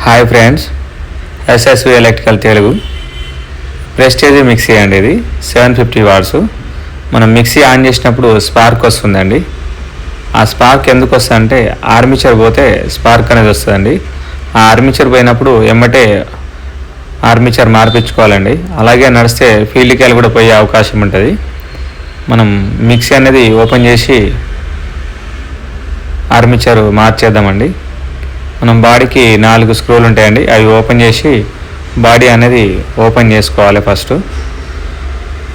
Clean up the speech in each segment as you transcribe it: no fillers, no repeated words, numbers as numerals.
Hi friends, SSV electrical Telugu prestige mixie అండి. ఇది 750 watts. మనం మిక్సీ ఆన్ చేసినప్పుడు స్పార్క్ వస్తుందండి. ఆ స్పార్క్ ఎందుకు వస్తుందంటే ఆర్మిచర్ పోతే స్పార్క్ అనేది వస్తుందండి. ఆ ఆర్మిచర్ పోయినప్పుడు ఎమ్మటే ఆర్మిచర్ మార్పించుకోవాలండి. అలాగే నడిస్తే ఫీల్డ్ కాయిల్ కూడా పోయే అవకాశం ఉంటుంది. మనం మిక్సీ అనేది ఓపెన్ చేసి ఆర్మిచర్ మార్చేద్దామండి. మనం బాడీకి 4 స్క్రూలు ఉంటాయండి. అవి ఓపెన్ చేసి బాడీ అనేది ఓపెన్ చేసుకోవాలి. ఫస్ట్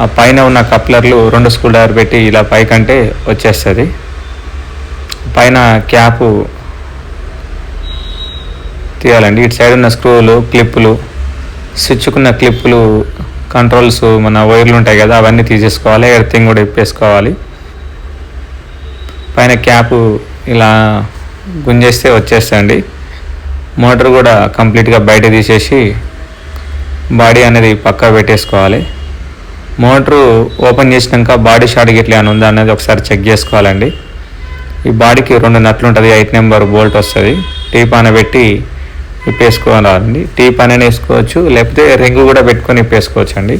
ఆ పైన ఉన్న కప్లర్లు 2 స్క్రూ డ్రైవర్ పెట్టి ఇలా పైకంటే వచ్చేస్తుంది. పైన క్యాపు తీయాలండి. ఇటు సైడ్ ఉన్న స్క్రూలు, క్లిప్పులు, స్విచ్కున్న క్లిప్పులు, కంట్రోల్స్, మన వైర్లు ఉంటాయి కదా, అవన్నీ తీసేసుకోవాలి. ఎర్తింగ్ కూడా ఇప్పేసుకోవాలి. పైన క్యాపు ఇలా గుంజేస్తే వచ్చేస్తుంది. మోటార్ కూడా కంప్లీట్గా బయట తీసేసి బాడీ అనేది పక్కా పెట్టేసుకోవాలి. మోటారు ఓపెన్ చేసినాక బాడీ షార్ట్ గిట్లా అని ఉందా అనేది ఒకసారి చెక్ చేసుకోవాలండి. ఈ బాడీకి 2 నట్లు ఉంటుంది, 8 నెంబర్ బోల్ట్ వస్తుంది. టీప్ అని పెట్టి ఇప్పేసుకోవాలండి. టీప్ అని వేసుకోవచ్చు, లేకపోతే రింగు కూడా పెట్టుకొని ఇప్పేసుకోవచ్చు అండి.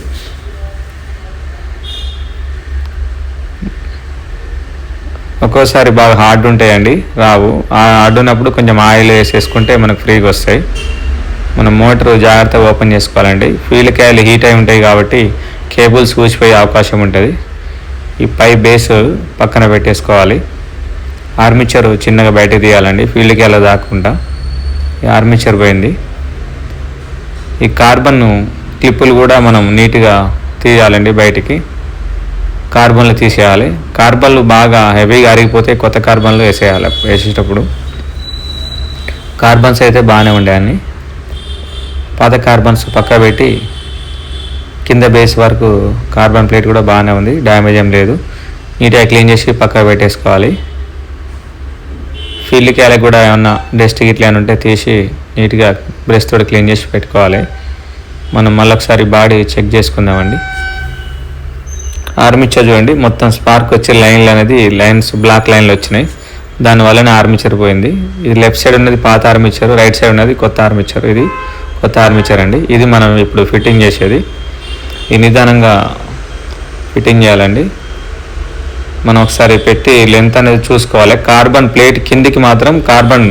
ఒక్కోసారి బాగా హార్డ్ ఉంటాయండి, రావు. ఆ హార్డ్ ఉన్నప్పుడు కొంచెం ఆయిల్ వేసేసుకుంటే మనకు ఫ్రీగా వస్తాయి. మనం మోటార్ జాగ్రత్తగా ఓపెన్ చేసుకోవాలండి. ఫీల్డ్ కాయిల్ హీట్ అయి ఉంటాయి కాబట్టి కేబుల్స్ కూసిపోయే అవకాశం ఉంటుంది. ఈ పై బేస్ పక్కన పెట్టేసుకోవాలి. ఆర్మిచర్ చిన్నగా బయట తీయాలండి, ఫీల్డ్ కాయిల్ దాక్కుండా. ఈ ఆర్మిచర్ పోయింది. ఈ కార్బన్ క్లిప్పులు కూడా మనం నీట్గా తీయాలండి బయటికి. కార్బన్లు తీసేయాలి. కార్బన్లు బాగా హెవీగా అరిగిపోతే కొత్త కార్బన్లు వేసేయాలి. వేసేటప్పుడు కార్బన్స్ అయితే బాగానే ఉండేవన్నీ. పాత కార్బన్స్ పక్క పెట్టి కింద బేస్ వరకు కార్బన్ ప్లేట్ కూడా బాగానే ఉంది, డ్యామేజ్ ఏం లేదు. నీట్గా క్లీన్ చేసి పక్క పెట్టేసుకోవాలి. ఫీల్డ్ కాయిల్ కూడా ఏమన్నా డస్ట్ గిట్లా ఏమైనా ఉంటే తీసి నీట్గా బ్రష్ తోటి క్లీన్ చేసి పెట్టుకోవాలి. మనం మళ్ళొకసారి బాడీ చెక్ చేసుకుందామండి. ఆర్మిచర్ చూడండి, మొత్తం స్పార్క్ వచ్చే లైన్లు అనేది బ్లాక్ లైన్లు వచ్చినాయి. దానివల్లనే ఆర్మిచర్ పోయింది. ఇది లెఫ్ట్ సైడ్ ఉన్నది పాత ఆర్మిచర్, రైట్ సైడ్ ఉన్నది కొత్త ఆర్మిచర్. ఇది కొత్త ఆర్మిచర్ అండి. ఇది మనం ఇప్పుడు ఫిట్టింగ్ చేసేది. ఈ నిదానంగా ఫిట్టింగ్ చేయాలండి. మనం ఒకసారి పెట్టి లెంత్ అనేది చూసుకోవాలి. కార్బన్ ప్లేట్ కిందికి మాత్రం కార్బన్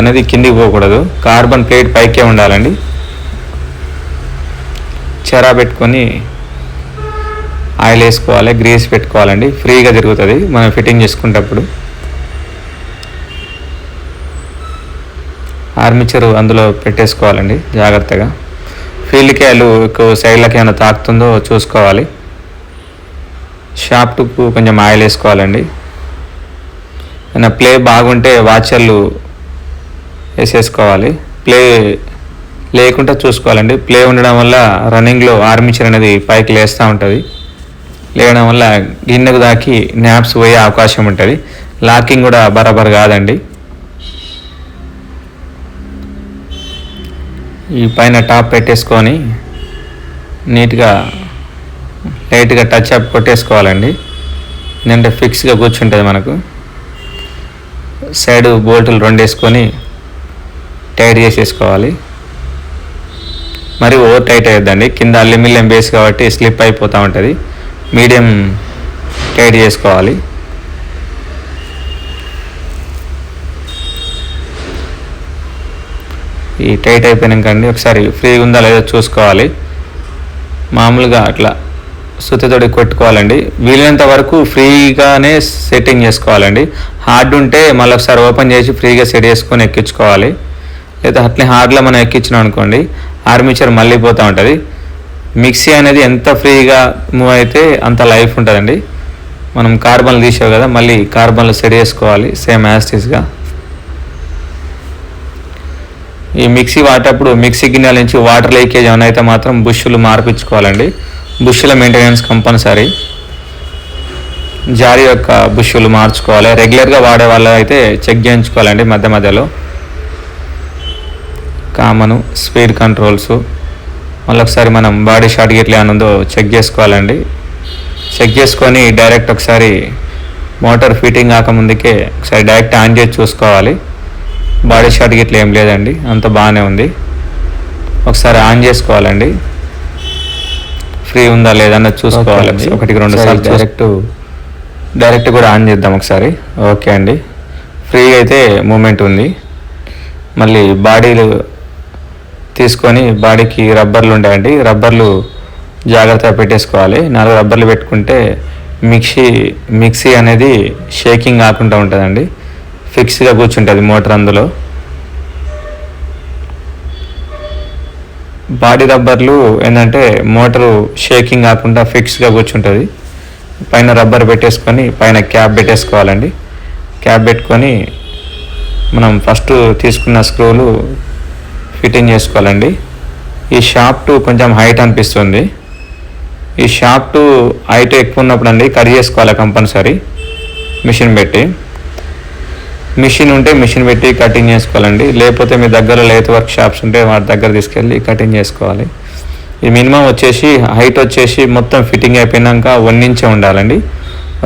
అనేది కిందికి పోకూడదు. కార్బన్ ప్లేట్ పైకే ఉండాలండి. చెరా పెట్టుకొని ఆయిల్ వేసుకోవాలి, గ్రీస్ పెట్టుకోవాలండి. ఫ్రీగా తిరుగుతుంది మనం ఫిట్టింగ్ చేసుకునేటప్పుడు. ఆర్మిచర్ అందులో పెట్టేసుకోవాలండి జాగ్రత్తగా. ఫీల్డ్ కాయిల్ సైడ్లకి ఏమైనా తాకుతుందో చూసుకోవాలి. షాఫ్ట్కు కొంచెం ఆయిల్ వేసుకోవాలండి. ఏమైనా ప్లే బాగుంటే వాచర్లు వేసేసుకోవాలి. ప్లే లేకుండా చూసుకోవాలండి. ప్లే ఉండడం వల్ల రన్నింగ్లో ఆర్మిచర్ అనేది పైకి లేస్తూ ఉంటుంది. లేవడం వల్ల గిన్నెకు దాకి న్యాప్స్ పోయే అవకాశం ఉంటుంది. లాకింగ్ కూడా బరాబర్ కాదండి. ఈ పైన టాప్ పెట్టేసుకొని నీట్గా లైట్గా టచ్ అప్ కొట్టేసుకోవాలండి. ఎందుకంటే ఫిక్స్గా కూర్చుంటుంది మనకు. సైడ్ బోల్టులు 2 వేసుకొని టైట్ చేసేసుకోవాలి. మరి ఓవర్ టైట్ అయ్యొద్దండి. కింద అల్యూమినియం బేస్ కాబట్టి స్లిప్ అయిపోతూ ఉంటుంది. మీడియం టైట్ చేసుకోవాలి. ఈ టైట్ అయిపోయినాకండి ఒకసారి ఫ్రీగా ఉందా లేదో చూసుకోవాలి. మామూలుగా అట్లా సుత్తితోటి కొట్టుకోవాలండి. వీలైనంత వరకు ఫ్రీగానే సెట్టింగ్ చేసుకోవాలండి. హార్డ్ ఉంటే మళ్ళీ ఒకసారి ఓపెన్ చేసి ఫ్రీగా సెట్ చేసుకొని ఎక్కించుకోవాలి. లేదా అట్లే హార్డ్లో మనం ఎక్కించినాం అనుకోండి, ఆర్మిచర్ మళ్ళీ పోతూ ఉంటుంది. మిక్సీ అనేది ఎంత ఫ్రీగా మూవ్ అయితే అంత లైఫ్ ఉంటుందండి. మనం కార్బన్లు తీసావు కదా, మళ్ళీ కార్బన్లు సెట్ చేసుకోవాలి సేమ్ యాస్టీస్గా. ఈ మిక్సీ వాడేటప్పుడు మిక్సీ గిన్నెల నుంచి వాటర్ లీకేజ్ ఏమైనా అయితే మాత్రం బుష్లు మార్పించుకోవాలండి. బుష్ల మెయింటెనెన్స్ కంపల్సరీ. జారీ యొక్క బుష్లు మార్చుకోవాలి. రెగ్యులర్గా వాడే వాళ్ళు అయితే చెక్ చేయించుకోవాలండి మధ్య మధ్యలో. కామను స్పీడ్ కంట్రోల్స్ మళ్ళీ ఒకసారి మనం బాడీ షార్ట్ గిట్లా ఏమైనా ఉందో చెక్ చేసుకోవాలండి. చెక్ చేసుకొని డైరెక్ట్ ఒకసారి మోటార్ ఫిట్టింగ్ కాకముందుకే ఒకసారి డైరెక్ట్ ఆన్ చేసి చూసుకోవాలి. బాడీ షాట్ ఇట్లా ఏం లేదండి, అంత బాగానే ఉంది. ఒకసారి ఆన్ చేసుకోవాలండి, ఫ్రీ ఉందా లేదన్నది చూసుకోవాలి. ఒకటికి 2 సార్లు డైరెక్ట్ కూడా ఆన్ చేద్దాం ఒకసారి. ఓకే అండి, ఫ్రీగా అయితే మూమెంట్ ఉంది. మళ్ళీ బాడీలు తీసుకొని బాడీకి రబ్బర్లు ఉంటాయండి, రబ్బర్లు జాగ్రత్తగా పెట్టేసుకోవాలి. 4 రబ్బర్లు పెట్టుకుంటే మిక్సీ అనేది షేకింగ్ కాకుండా ఉంటుందండి, ఫిక్స్గా కూర్చుంటుంది మోటార్. అందులో బాడీ రబ్బర్లు ఏంటంటే మోటారు షేకింగ్ కాకుండా ఫిక్స్గా కూర్చుంటుంది. పైన రబ్బర్ పెట్టేసుకొని పైన క్యాప్ పెట్టేసుకోవాలండి. క్యాప్ పెట్టుకొని మనం ఫస్ట్ తీసుకున్న స్క్రూలు ఫిట్టింగ్ చేసుకోవాలండి. ఈ షాఫ్ట్ కొంచెం హైట్ అనిపిస్తుంది. ఈ షాఫ్ట్ హైట్ ఎక్కువ ఉన్నప్పుడు అండి కట్ చేసుకోవాలి కంపల్సరీ. మిషన్ పెట్టి కటింగ్ చేసుకోవాలండి. లేకపోతే మీ దగ్గర లేత్ వర్క్ షాప్స్ ఉంటే వాటి దగ్గర తీసుకెళ్ళి కటింగ్ చేసుకోవాలి. ఈ మినిమం వచ్చేసి హైట్ వచ్చేసి మొత్తం ఫిట్టింగ్ అయిపోయినాక 1 ఇంచే ఉండాలండి.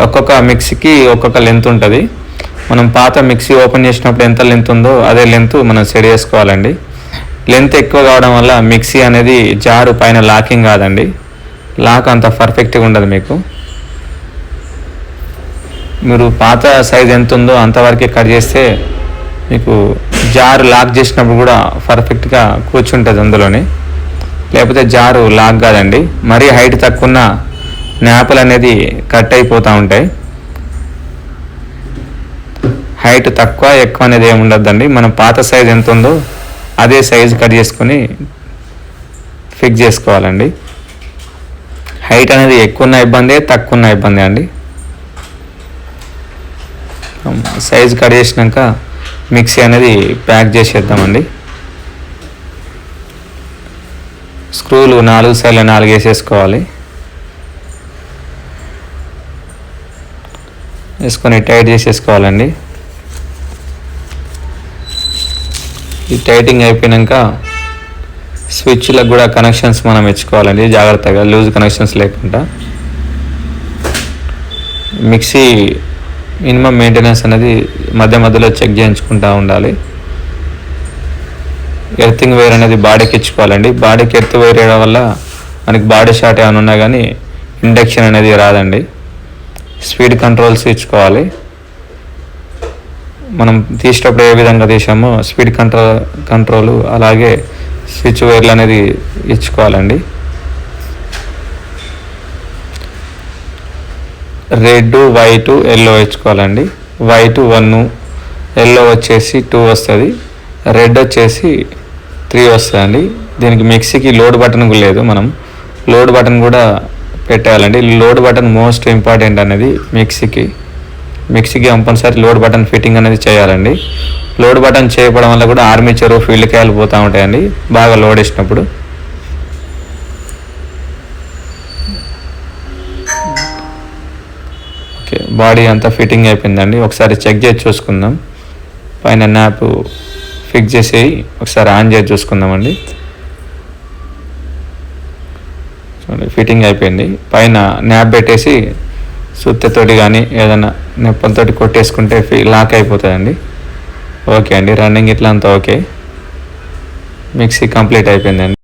ఒక్కొక్క మిక్సీకి ఒక్కొక్క లెంత్ ఉంటుంది. మనం పాత మిక్సీ ఓపెన్ చేసినప్పుడు ఎంత లెంత్ ఉందో అదే లెంత్ మనం సెట్ చేసుకోవాలండి. లెంత్ ఎక్కువ కావడం వల్ల మిక్సీ అనేది జారు పైన లాకింగ్ కాదండి, లాక్ అంత పర్ఫెక్ట్గా ఉండదు. మీరు పాత సైజ్ ఎంత ఉందో అంతవరకే కట్ చేస్తే మీకు జారు లాక్ చేసినప్పుడు కూడా పర్ఫెక్ట్గా కూర్చుంటుంది అందులోనే. లేకపోతే జారు లాక్ కాదండి. మరీ హైట్ తక్కువ ఉన్న న్యాపులు అనేది కట్ అయిపోతూ ఉంటాయి. హైట్ తక్కువ ఎక్కువ అనేది ఏమి ఉండద్దండి. మనం పాత సైజ్ ఎంత ఉందో అదే సైజు కట్ చేసుకొని ఫిక్స్ చేసుకోవాలండి. హైట్ అనేది ఎక్కువ ఉన్న ఇబ్బంది, తక్కువ ఉన్న ఇబ్బంది అండి. సైజు కట్ చేసినాక మిక్సీ అనేది ప్యాక్ చేసేద్దామండి. స్క్రూలు 4 సైడ్లు 4 వేసేసుకోవాలి. వేసుకొని టైట్ చేసేసుకోవాలండి. ఈ టైటింగ్ అయిపోయాక స్విచ్లకు కూడా కనెక్షన్స్ మనం ఇచ్చుకోవాలండి జాగ్రత్తగా, లూజ్ కనెక్షన్స్ లేకుండా. మిక్సీ మినిమం మెయింటెనెన్స్ అనేది మధ్యలో చెక్ చేయించుకుంటూ ఉండాలి. ఎర్తింగ్ వైర్ అనేది బాడీకి ఇచ్చుకోవాలండి. బాడీకి ఎర్త్ వైర్ వేయడం వల్ల మనకి బాడీ షార్ట్ ఏమైనా ఉన్నా కానీ ఇండక్షన్ అనేది రాదండి. స్పీడ్ కంట్రోల్స్ ఇచ్చుకోవాలి. మనం తీసేటప్పుడు ఏ విధంగా తీసామో స్పీడ్ కంట్రోల్ అలాగే స్విచ్ వైర్లు అనేది ఇచ్చుకోవాలండి. రెడ్, వైట్, ఎల్లో ఇచ్చుకోవాలండి. వైట్ 1, ఎల్లో వచ్చేసి 2 వస్తుంది, రెడ్ వచ్చేసి 3 వస్తుందండి. దీనికి మిక్సీకి లోడ్ బటన్ కూడా లేదు, మనం లోడ్ బటన్ కూడా పెట్టాలండి. లోడ్ బటన్ మోస్ట్ ఇంపార్టెంట్ అనేది మిక్సీకి కంపల్సరీ లోడ్ బటన్ ఫిట్టింగ్ అనేది చేయాలండి. లోడ్ బటన్ చేయడం వల్ల కూడా ఆర్మేచర్ ఫీల్డ్ కాయలు పోతూ ఉంటాయండి బాగా లోడ్ వేసినప్పుడు. ఓకే, బాడీ అంతా ఫిట్టింగ్ అయిపోయిందండి. ఒకసారి చెక్ చేసి చూసుకుందాం. పైన న్యాప్ ఫిక్స్ చేసి ఒకసారి ఆన్ చేసి చూసుకుందామండి. చూడండి, ఫిట్టింగ్ అయిపోయింది. పైన న్యాప్ పెట్టేసి సుత్తెతోటి కానీ ఏదైనా నెప్పలతోటి కొట్టేసుకుంటే లాక్ అయిపోతుందండి. ఓకే అండి, రన్నింగ్ ఇట్లా అంతా ఓకే. మిక్సీ కంప్లీట్ అయిపోయిందండి.